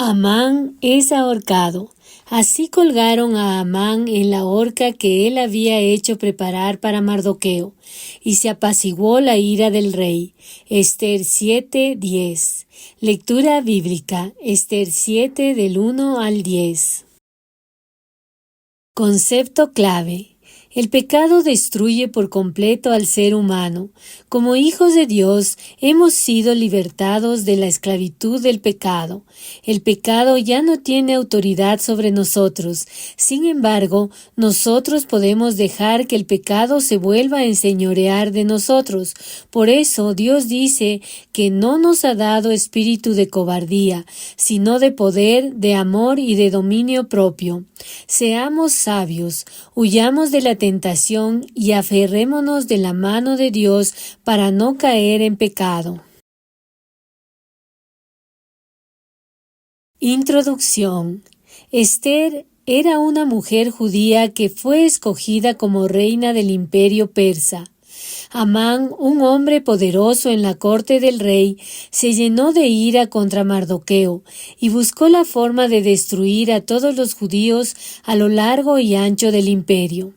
Amán es ahorcado. Así colgaron a Amán en la horca que él había hecho preparar para Mardoqueo, y se apaciguó la ira del rey. Ester 7:10. Lectura bíblica. Ester 7 del 1 al 10. Concepto clave. El pecado destruye por completo al ser humano. Como hijos de Dios, hemos sido libertados de la esclavitud del pecado. El pecado ya no tiene autoridad sobre nosotros. Sin embargo, nosotros podemos dejar que el pecado se vuelva a enseñorear de nosotros. Por eso, Dios dice que no nos ha dado espíritu de cobardía, sino de poder, de amor y de dominio propio. Seamos sabios, huyamos de la tentación y aferrémonos de la mano de Dios para no caer en pecado. Introducción. Ester era una mujer judía que fue escogida como reina del imperio persa. Amán, un hombre poderoso en la corte del rey, se llenó de ira contra Mardoqueo y buscó la forma de destruir a todos los judíos a lo largo y ancho del imperio.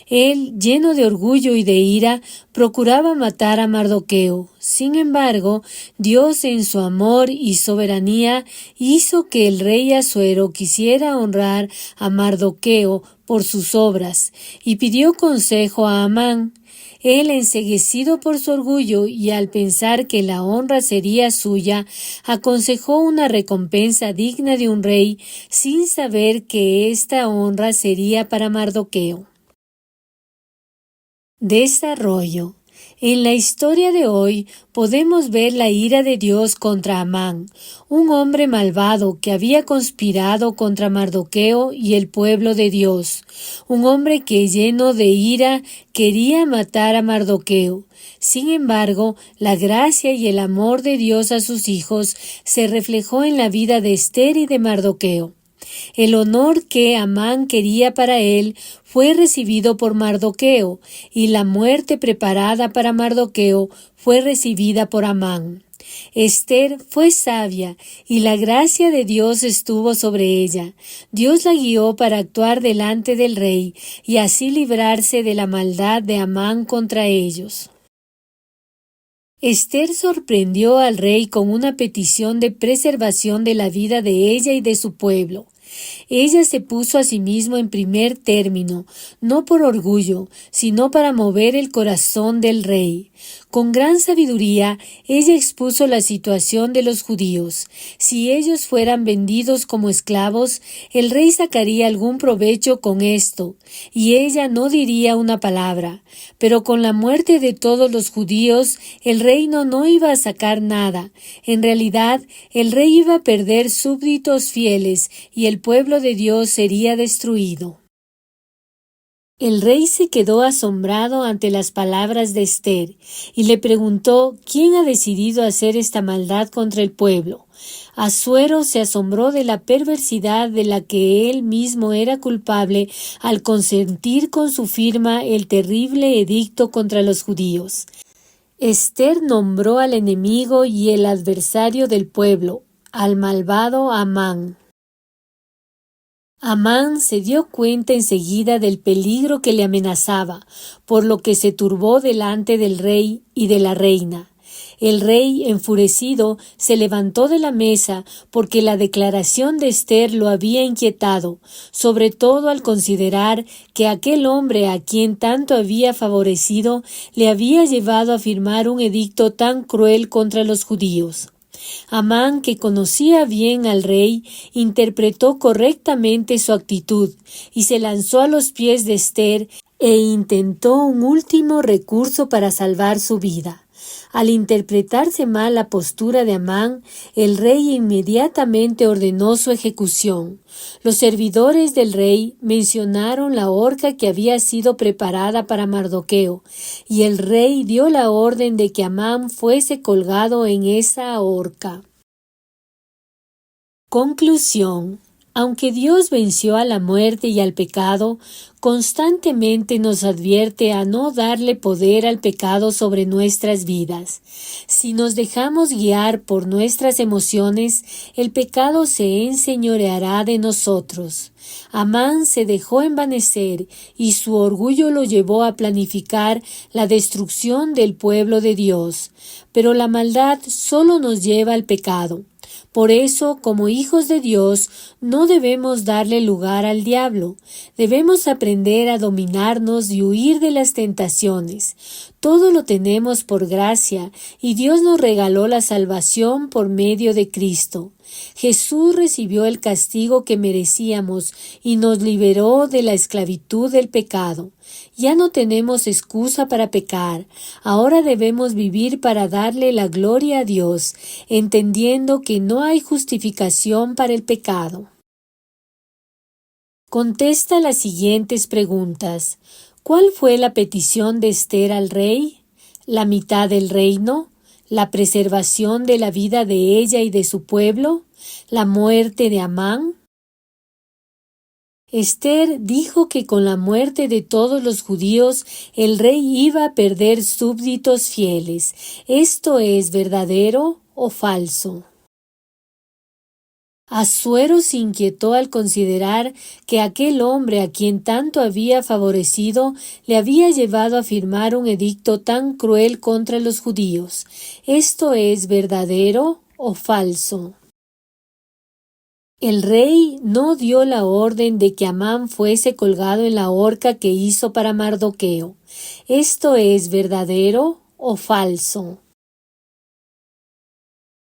Él, lleno de orgullo y de ira, procuraba matar a Mardoqueo. Sin embargo, Dios en su amor y soberanía hizo que el rey Asuero quisiera honrar a Mardoqueo por sus obras y pidió consejo a Amán. Él, enceguecido por su orgullo y al pensar que la honra sería suya, aconsejó una recompensa digna de un rey sin saber que esta honra sería para Mardoqueo. Desarrollo. En la historia de hoy podemos ver la ira de Dios contra Amán, un hombre malvado que había conspirado contra Mardoqueo y el pueblo de Dios, un hombre que lleno de ira quería matar a Mardoqueo. Sin embargo, la gracia y el amor de Dios a sus hijos se reflejó en la vida de Ester y de Mardoqueo. El honor que Amán quería para él fue recibido por Mardoqueo, y la muerte preparada para Mardoqueo fue recibida por Amán. Ester fue sabia, y la gracia de Dios estuvo sobre ella. Dios la guió para actuar delante del rey, y así librarse de la maldad de Amán contra ellos. Ester sorprendió al rey con una petición de preservación de la vida de ella y de su pueblo. Ella se puso a sí misma en primer término, no por orgullo, sino para mover el corazón del rey. Con gran sabiduría, ella expuso la situación de los judíos. Si ellos fueran vendidos como esclavos, el rey sacaría algún provecho con esto, y ella no diría una palabra. Pero con la muerte de todos los judíos, el reino no iba a sacar nada. En realidad, el rey iba a perder súbditos fieles, y el pueblo de Dios sería destruido. El rey se quedó asombrado ante las palabras de Ester y le preguntó quién ha decidido hacer esta maldad contra el pueblo. Asuero se asombró de la perversidad de la que él mismo era culpable al consentir con su firma el terrible edicto contra los judíos. Ester nombró al enemigo y el adversario del pueblo, al malvado Amán. Amán se dio cuenta enseguida del peligro que le amenazaba, por lo que se turbó delante del rey y de la reina. El rey, enfurecido, se levantó de la mesa porque la declaración de Ester lo había inquietado, sobre todo al considerar que aquel hombre a quien tanto había favorecido le había llevado a firmar un edicto tan cruel contra los judíos. Amán, que conocía bien al rey, interpretó correctamente su actitud y se lanzó a los pies de Ester e intentó un último recurso para salvar su vida. Al interpretarse mal la postura de Amán, el rey inmediatamente ordenó su ejecución. Los servidores del rey mencionaron la horca que había sido preparada para Mardoqueo, y el rey dio la orden de que Amán fuese colgado en esa horca. Conclusión. Aunque Dios venció a la muerte y al pecado, constantemente nos advierte a no darle poder al pecado sobre nuestras vidas. Si nos dejamos guiar por nuestras emociones, el pecado se enseñoreará de nosotros. Amán se dejó envanecer y su orgullo lo llevó a planificar la destrucción del pueblo de Dios. Pero la maldad solo nos lleva al pecado. Por eso, como hijos de Dios, no debemos darle lugar al diablo. Debemos aprender a dominarnos y huir de las tentaciones. Todo lo tenemos por gracia, y Dios nos regaló la salvación por medio de Cristo. Jesús recibió el castigo que merecíamos y nos liberó de la esclavitud del pecado. Ya no tenemos excusa para pecar. Ahora debemos vivir para darle la gloria a Dios, entendiendo que no hay justificación para el pecado. Contesta las siguientes preguntas. ¿Cuál fue la petición de Esther al rey? ¿La mitad del reino? ¿La preservación de la vida de ella y de su pueblo? ¿La muerte de Amán? Esther dijo que con la muerte de todos los judíos el rey iba a perder súbditos fieles. ¿Esto es verdadero o falso? Asuero se inquietó al considerar que aquel hombre a quien tanto había favorecido le había llevado a firmar un edicto tan cruel contra los judíos. ¿Esto es verdadero o falso? El rey no dio la orden de que Amán fuese colgado en la horca que hizo para Mardoqueo. ¿Esto es verdadero o falso?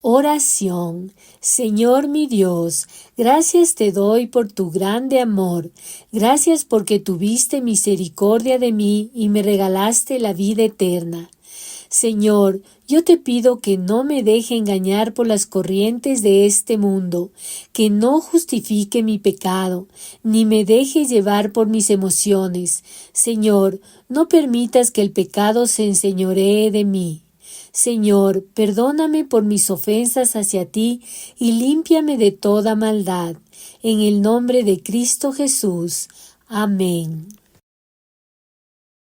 Oración. Señor mi Dios, gracias te doy por tu grande amor. Gracias porque tuviste misericordia de mí y me regalaste la vida eterna. Señor, yo te pido que no me deje engañar por las corrientes de este mundo, que no justifique mi pecado, ni me deje llevar por mis emociones. Señor, no permitas que el pecado se enseñoree de mí. Señor, perdóname por mis ofensas hacia ti y límpiame de toda maldad. En el nombre de Cristo Jesús. Amén.